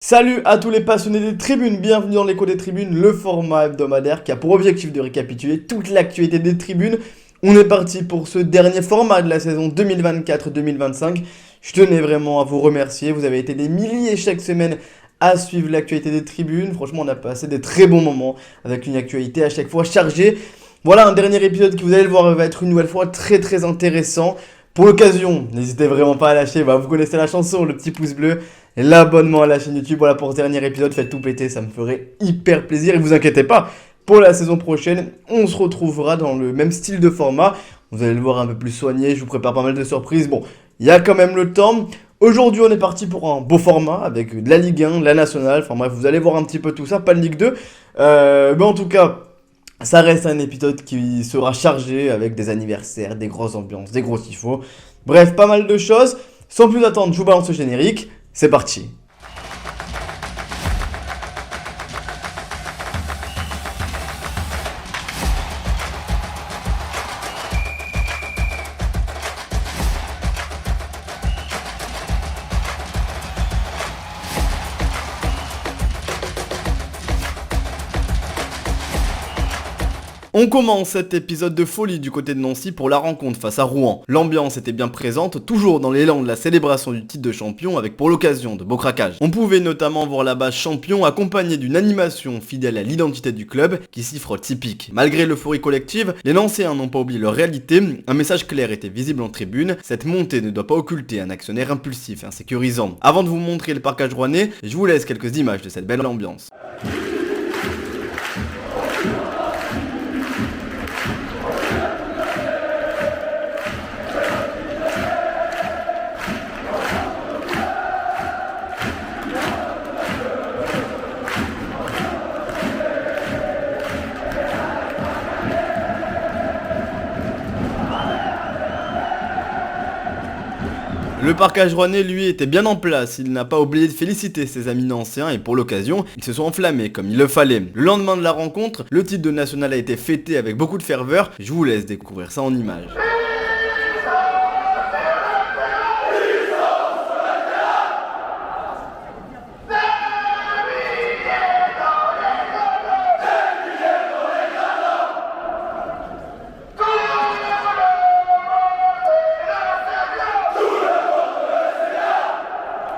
Salut à tous les passionnés des tribunes, bienvenue dans l'écho des tribunes, le format hebdomadaire qui a pour objectif de récapituler toute l'actualité des tribunes. On est parti pour ce dernier format de la saison 2024-2025. Je tenais vraiment à vous remercier, vous avez été des milliers chaque semaine à suivre l'actualité des tribunes. Franchement, on a passé des très bons moments avec une actualité à chaque fois chargée. Voilà un dernier épisode qui, vous allez le voir, va être une nouvelle fois très intéressant. Pour l'occasion, n'hésitez vraiment pas à lâcher, vous connaissez la chanson, le petit pouce bleu, l'abonnement à la chaîne YouTube. Voilà pour ce dernier épisode, faites tout péter, ça me ferait hyper plaisir. Et vous inquiétez pas, pour la saison prochaine, on se retrouvera dans le même style de format. Vous allez le voir un peu plus soigné, je vous prépare pas mal de surprises. Bon, il y a quand même le temps. Aujourd'hui, on est parti pour un beau format avec de la Ligue 1, de la Nationale. Enfin bref, vous allez voir un petit peu tout ça, pas de Ligue 2. Mais en tout cas, ça reste un épisode qui sera chargé avec des anniversaires, des grosses ambiances, des gros tifos. Bref, pas mal de choses. Sans plus attendre, je vous balance le générique. C'est parti. On commence cet épisode de folie du côté de Nancy pour la rencontre face à Rouen. L'ambiance était bien présente, toujours dans l'élan de la célébration du titre de champion avec pour l'occasion de beaux craquages. On pouvait notamment voir la base champion accompagnée d'une animation fidèle à l'identité du club qui s'y frotte typique. Malgré l'euphorie collective, les Nancéens n'ont pas oublié leur réalité, un message clair était visible en tribune, cette montée ne doit pas occulter un actionnaire impulsif et insécurisant. Avant de vous montrer le parcage rouennais, je vous laisse quelques images de cette belle ambiance. Le parcage rouennais, lui, était bien en place, il n'a pas oublié de féliciter ses amis nancéens et pour l'occasion, ils se sont enflammés comme il le fallait. Le lendemain de la rencontre, le titre de national a été fêté avec beaucoup de ferveur, je vous laisse découvrir ça en images.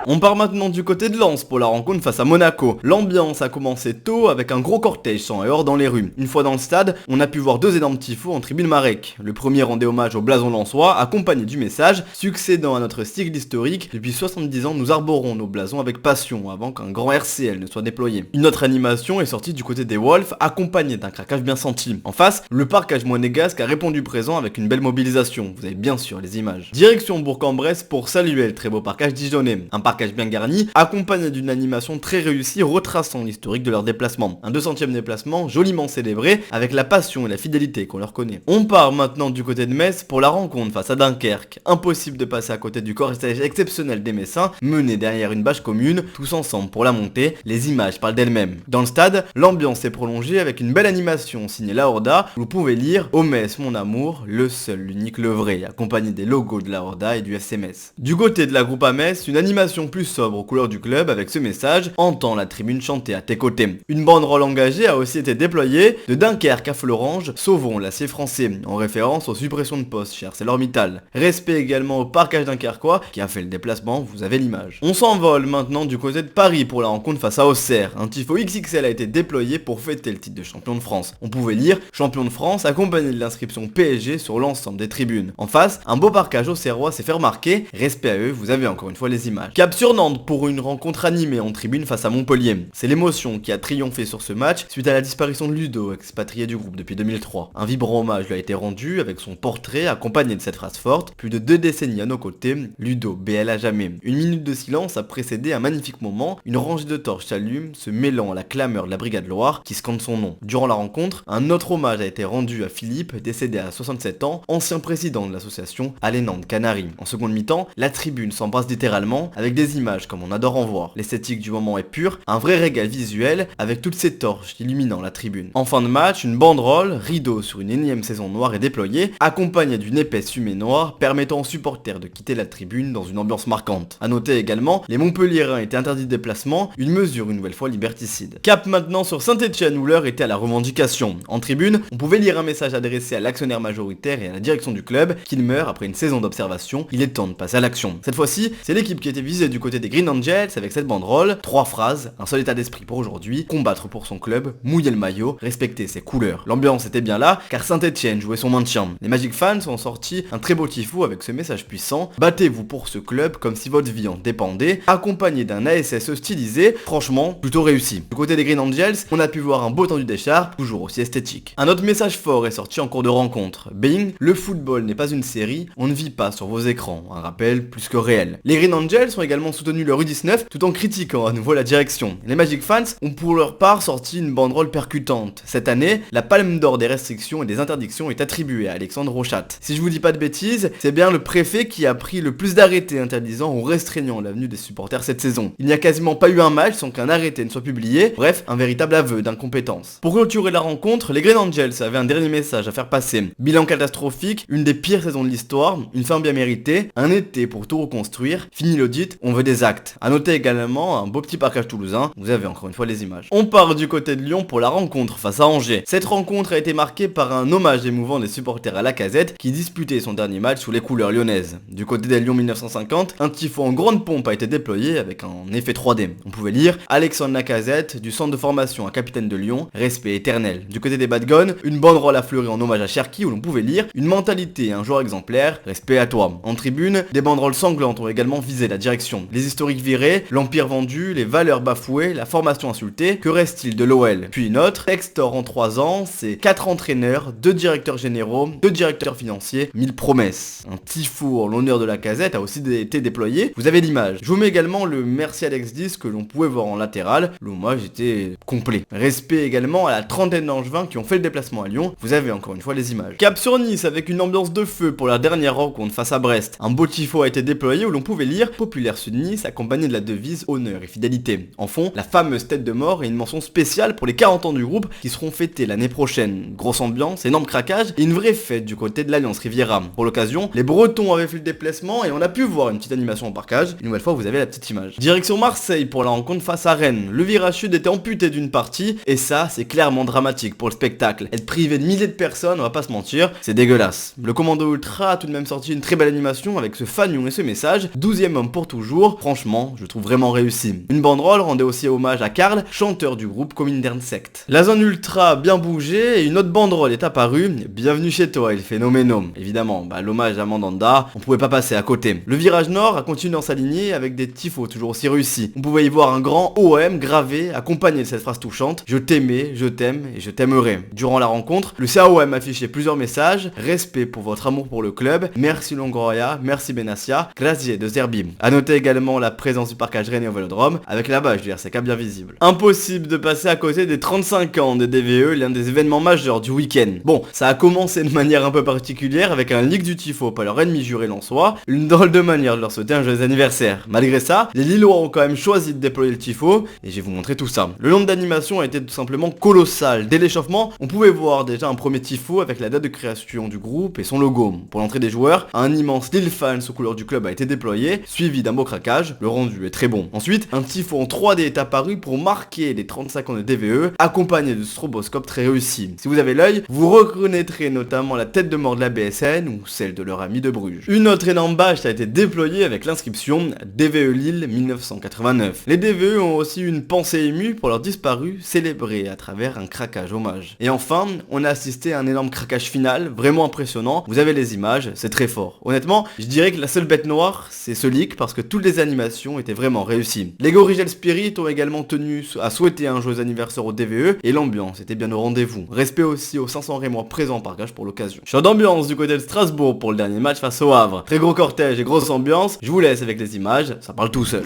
On part maintenant du côté de Lens pour la rencontre face à Monaco. L'ambiance a commencé tôt avec un gros cortège sang et or dans les rues. Une fois dans le stade, on a pu voir deux énormes tifos en tribune Marek. Le premier rendait hommage au blason lensois, accompagné du message succédant à notre cycle historique. Depuis 70 ans, nous arborons nos blasons avec passion avant qu'un grand RCL ne soit déployé. Une autre animation est sortie du côté des Wolves, accompagnée d'un craquage bien senti. En face, le parcage monégasque a répondu présent avec une belle mobilisation. Vous avez bien sûr les images. Direction Bourg-en-Bresse pour saluer le très beau parcage dijonnais. Un parcage bien garni, accompagné d'une animation très réussie retraçant l'historique de leur déplacement. Un 200e déplacement joliment célébré avec la passion et la fidélité qu'on leur connaît. On part maintenant du côté de Metz pour la rencontre face à Dunkerque. Impossible de passer à côté du cortège exceptionnel des Messins, mené derrière une bâche commune, tous ensemble pour la montée, les images parlent d'elles-mêmes. Dans le stade, l'ambiance est prolongée avec une belle animation signée La Horda, où vous pouvez lire « Ô Metz mon amour, le seul, l'unique, le vrai », accompagné des logos de La Horda et du FC Metz. Du côté de la groupe à Metz, une animation plus sobre aux couleurs du club avec ce message « Entends la tribune chanter à tes côtés ». Une banderole engagée a aussi été déployée de Dunkerque à Florange, sauvons l'acier français, en référence aux suppressions de postes chez ArcelorMittal. Respect également au parcage dunkerquois qui a fait le déplacement, vous avez l'image. On s'envole maintenant du côté de Paris pour la rencontre face à Auxerre. Un tifo XXL a été déployé pour fêter le titre de champion de France. On pouvait lire « Champion de France » accompagné de l'inscription PSG sur l'ensemble des tribunes. En face, un beau parcage auxerrois s'est fait remarquer, respect à eux, vous avez encore une fois les images. Cap sur Nantes pour une rencontre animée en tribune face à Montpellier. C'est l'émotion qui a triomphé sur ce match suite à la disparition de Ludo, expatrié du groupe depuis 2003. Un vibrant hommage lui a été rendu avec son portrait accompagné de cette phrase forte, plus de 2 décennies à nos côtés, Ludo, BL à jamais. Une minute de silence a précédé un magnifique moment, une rangée de torches s'allume, se mêlant à la clameur de la Brigade Loire qui scande son nom. Durant la rencontre, un autre hommage a été rendu à Philippe, décédé à 67 ans, ancien président de l'association Allez Nantes Canaries. En seconde mi-temps, la tribune s'embrasse littéralement avec des des images comme on adore en voir. L'esthétique du moment est pure, un vrai régal visuel avec toutes ces torches illuminant la tribune. En fin de match, une banderole, rideau sur une énième saison noire est déployée, accompagnée d'une épaisse fumée noire permettant aux supporters de quitter la tribune dans une ambiance marquante. A noter également, les Montpelliérains étaient interdits de déplacement, une mesure une nouvelle fois liberticide. Cap maintenant sur Saint-Etienne où l'heure était à la revendication. En tribune, on pouvait lire un message adressé à l'actionnaire majoritaire et à la direction du club, qu'il meurt après une saison d'observation, il est temps de passer à l'action. Cette fois-ci, c'est l'équipe qui était visée du côté des Green Angels avec cette banderole, 3 phrases, un seul état d'esprit pour aujourd'hui, combattre pour son club, mouiller le maillot, respecter ses couleurs. L'ambiance était bien là, car Saint-Etienne jouait son maintien. Les Magic fans ont sorti un très beau tifo avec ce message puissant, battez-vous pour ce club comme si votre vie en dépendait, accompagné d'un ASS stylisé, franchement, plutôt réussi. Du côté des Green Angels, on a pu voir un beau tendu d'écharpe, toujours aussi esthétique. Un autre message fort est sorti en cours de rencontre. Bing, le football n'est pas une série, on ne vit pas sur vos écrans. Un rappel plus que réel. Les Green Angels ont également soutenu le U19 tout en critiquant à nouveau la direction. Les Magic fans ont pour leur part sorti une banderole percutante. Cette année, la palme d'or des restrictions et des interdictions est attribuée à Alexandre Rochat. Si je vous dis pas de bêtises, c'est bien le préfet qui a pris le plus d'arrêtés interdisant ou restreignant l'avenue des supporters cette saison. Il n'y a quasiment pas eu un match sans qu'un arrêté ne soit publié, bref, un véritable aveu d'incompétence. Pour clôturer la rencontre, les Green Angels avaient un dernier message à faire passer. Bilan catastrophique, une des pires saisons de l'histoire, une fin bien méritée, un été pour tout reconstruire, fini l'audit, on veut des actes. A noter également un beau petit parcage toulousain, vous avez encore une fois les images. On part du côté de Lyon pour la rencontre face à Angers. Cette rencontre a été marquée par un hommage émouvant des supporters à Lacazette qui disputait son dernier match sous les couleurs lyonnaises. Du côté des Lions 1950, un tifo en grande pompe a été déployé avec un effet 3D. On pouvait lire Alexandre Lacazette du centre de formation à capitaine de Lyon, respect éternel. Du côté des Bad Guns, une banderole a fleuri en hommage à Cherki où l'on pouvait lire une mentalité et un joueur exemplaire, respect à toi. En tribune, des banderoles sanglantes ont également visé la direction. Les historiques virés, l'empire vendu, les valeurs bafouées, la formation insultée, que reste-t-il de l'OL? Puis une autre, Textor en 3 ans, c'est 4 entraîneurs, 2 directeurs généraux, 2 directeurs financiers, 1000 promesses. Un tifo en l'honneur de Lacazette a aussi été déployé, vous avez l'image. Je vous mets également le merci Alex 10 que l'on pouvait voir en latéral, l'hommage était complet. Respect également à la trentaine d'Angevins qui ont fait le déplacement à Lyon, vous avez encore une fois les images. Cap sur Nice avec une ambiance de feu pour la dernière rencontre face à Brest. Un beau tifo a été déployé où l'on pouvait lire Populaire Sud Nice accompagné de la devise honneur et fidélité. En fond, la fameuse tête de mort et une mention spéciale pour les 40 ans du groupe qui seront fêtés l'année prochaine. Grosse ambiance, énorme craquage et une vraie fête du côté de l'Alliance Riviera. Pour l'occasion, les Bretons avaient fait le déplacement et on a pu voir une petite animation en parkage. Une nouvelle fois, vous avez la petite image. Direction Marseille pour la rencontre face à Rennes. Le virage sud était amputé d'une partie et ça, c'est clairement dramatique pour le spectacle. Être privé de milliers de personnes, on va pas se mentir, c'est dégueulasse. Le commando ultra a tout de même sorti une très belle animation avec ce fanion et ce message, 12e homme pour toujours, franchement, je trouve vraiment réussi. Une banderole rendait aussi hommage à Karl, chanteur du groupe Comintern Sect. La zone ultra a bien bougé et une autre banderole est apparue, bienvenue chez toi, il phénoménal. Évidemment, l'hommage à Mandanda, on pouvait pas passer à côté. Le virage nord a continué dans sa lignée avec des tifos toujours aussi réussis. On pouvait y voir un grand OM gravé, accompagné de cette phrase touchante, je t'aimais, je t'aime et je t'aimerai. Durant la rencontre, le CAOM affichait plusieurs messages, respect pour votre amour pour le club, merci Longoria, merci Benassia, grazie de Zerbi. A noter également la présence du parcage Rennais au Vélodrome, avec la badge du RCK bien visible. Impossible de passer à côté des 35 ans des DVE, l'un des événements majeurs du week-end. Bon, ça a commencé de manière un peu particulière avec un leak du tifo par leur ennemi juré lensois, une drôle de manière de leur souhaiter un joyeux anniversaire. Malgré ça, les Lillois ont quand même choisi de déployer le tifo, et je vais vous montrer tout ça. Le nombre d'animations a été tout simplement colossal. Dès l'échauffement, on pouvait voir déjà un premier tifo avec la date de création du groupe et son logo. Pour l'entrée des joueurs, un immense Lille Fans aux couleurs du club a été déployé, suivi d'un beau craquage, le rendu est très bon. Ensuite, un tifo en 3D est apparu pour marquer les 35 ans de DVE, accompagné de stroboscope très réussi. Si vous avez l'œil, vous reconnaîtrez notamment la tête de mort de la BSN ou celle de leur ami de Bruges. Une autre énorme bâche a été déployée avec l'inscription DVE Lille 1989. Les DVE ont aussi une pensée émue pour leurs disparus, célébrés à travers un craquage hommage. Et enfin, on a assisté à un énorme craquage final, vraiment impressionnant. Vous avez les images, c'est très fort. Honnêtement, je dirais que la seule bête noire, c'est ce leak parce que toutes les animations étaient vraiment réussies. Les Gorigel Spirit ont également tenu à souhaiter un joyeux anniversaire au DVE et l'ambiance était bien au rendez-vous. Respect aussi aux 500 Rémois présents en parkage pour l'occasion. Show d'ambiance du côté de Strasbourg pour le dernier match face au Havre. Très gros cortège et grosse ambiance. Je vous laisse avec les images, ça parle tout seul.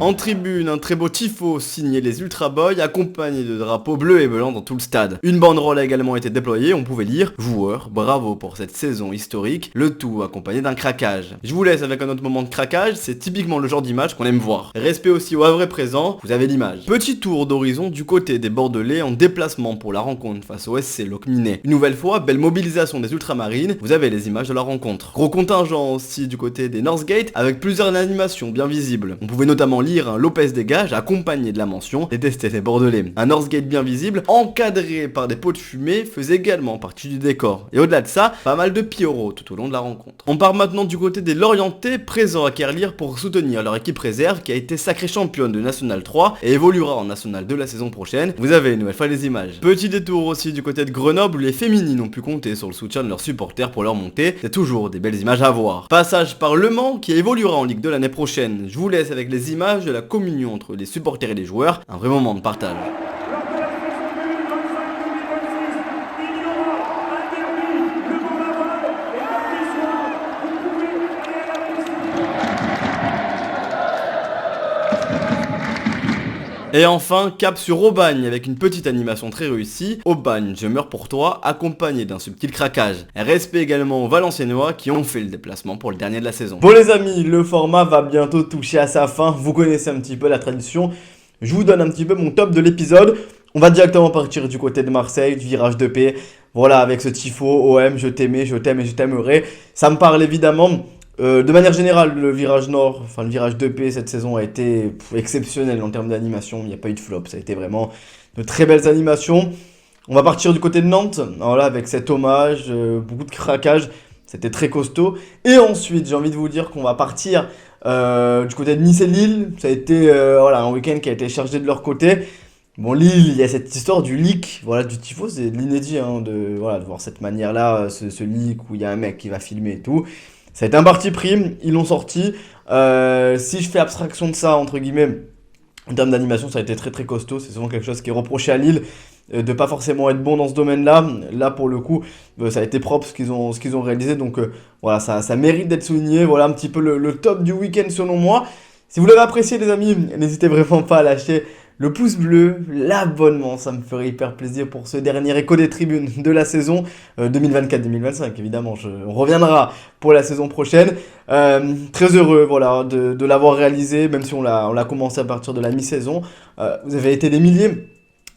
En tribune, un très beau tifo signé les Ultra Boys, accompagné de drapeaux bleus et blancs dans tout le stade. Une banderole a également été déployée, on pouvait lire « Joueurs, bravo pour cette saison historique », le tout accompagné d'un craquage. Je vous laisse avec un autre moment de craquage, c'est typiquement le genre d'image qu'on aime voir. Respect aussi au Havre présent, vous avez l'image. Petit tour d'horizon du côté des Bordelais en déplacement pour la rencontre face au SC Locminé. Une nouvelle fois, belle mobilisation des Ultramarines, vous avez les images de la rencontre. Gros contingent aussi du côté des Northgate avec plusieurs animations bien visibles. On pouvait notamment lire un Lopez dégage accompagné de la mention détesté des Bordelais. Un Northgate bien visible, encadré par des pots de fumée, faisait également partie du décor. Et au-delà de ça, pas mal de pyros tout au long de la rencontre. On part maintenant du côté des Lorientais, présents à Kerlire pour soutenir leur équipe réserve qui a été sacrée championne de National 3 et évoluera en National 2 la saison prochaine. Vous avez une nouvelle fois les images. Petit détour aussi du côté de Grenoble où les féminines ont pu compter sur le soutien de leurs supporters pour leur montée. C'est toujours des belles images à voir. Passage par Le Mans qui évoluera en Ligue 2 l'année prochaine. Je vous laisse avec les images de la communion entre les supporters et les joueurs. Un vrai moment de partage. Et enfin, cap sur Aubagne avec une petite animation très réussie. Aubagne, je meurs pour toi, accompagné d'un subtil craquage. Respect également aux Valenciennois qui ont fait le déplacement pour le dernier de la saison. Bon les amis, le format va bientôt toucher à sa fin. Vous connaissez un petit peu la tradition. Je vous donne un petit peu mon top de l'épisode. On va directement partir du côté de Marseille, du virage de paix. Voilà, avec ce tifo, OM, je t'aimais, je t'aime et je t'aimerai. Ça me parle évidemment. De manière générale, le virage nord, enfin le virage 2P cette saison a été exceptionnel en termes d'animation, il n'y a pas eu de flop, ça a été vraiment de très belles animations. On va partir du côté de Nantes, voilà, avec cet hommage, beaucoup de craquage, c'était très costaud. Et ensuite, j'ai envie de vous dire qu'on va partir du côté de Nice et Lille, ça a été voilà, un week-end qui a été chargé de leur côté. Bon, Lille, il y a cette histoire du leak, voilà, du tifo, c'est de l'inédit, hein, voilà, de voir cette manière-là, ce leak où il y a un mec qui va filmer et tout. Ça a été un parti pris, ils l'ont sorti. Si je fais abstraction de ça, entre guillemets, en termes d'animation, ça a été très très costaud. C'est souvent quelque chose qui est reproché à Lille, de pas forcément être bon dans ce domaine-là. Là, pour le coup, ça a été propre ce qu'ils ont réalisé. Donc voilà, ça mérite d'être souligné. Voilà un petit peu le top du week-end selon moi. Si vous l'avez apprécié les amis, n'hésitez vraiment pas à lâcher le pouce bleu, l'abonnement, ça me ferait hyper plaisir pour ce dernier écho des tribunes de la saison 2024-2025. Évidemment, on reviendra pour la saison prochaine. Très heureux voilà, de l'avoir réalisé, même si on l'a commencé à partir de la mi-saison. Vous avez été des milliers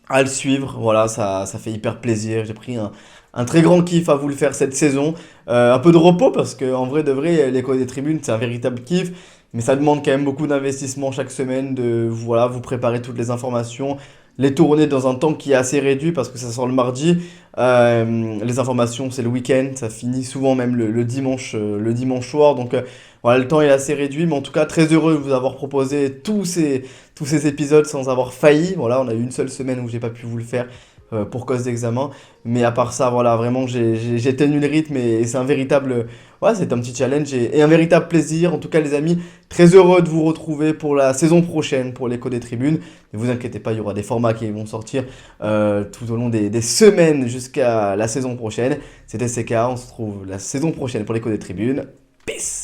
à le suivre, voilà, ça fait hyper plaisir. J'ai pris un très grand kiff à vous le faire cette saison. Un peu de repos parce qu'en vrai de vrai, l'écho des tribunes, c'est un véritable kiff. Mais ça demande quand même beaucoup d'investissement chaque semaine, de voilà, vous préparer toutes les informations, les tourner dans un temps qui est assez réduit parce que ça sort le mardi. Les informations, c'est le week-end, ça finit souvent même le dimanche soir. Donc voilà, le temps est assez réduit, mais en tout cas très heureux de vous avoir proposé tous ces épisodes sans avoir failli. Voilà, on a eu une seule semaine où j'ai pas pu vous le faire pour cause d'examen. Mais à part ça, voilà, vraiment, j'ai tenu le rythme et c'est un véritable... Ouais, c'est un petit challenge et un véritable plaisir. En tout cas, les amis, très heureux de vous retrouver pour la saison prochaine, pour l'écho des tribunes. Ne vous inquiétez pas, il y aura des formats qui vont sortir tout au long des semaines jusqu'à la saison prochaine. C'était CK, on se retrouve la saison prochaine pour l'écho des tribunes. Peace!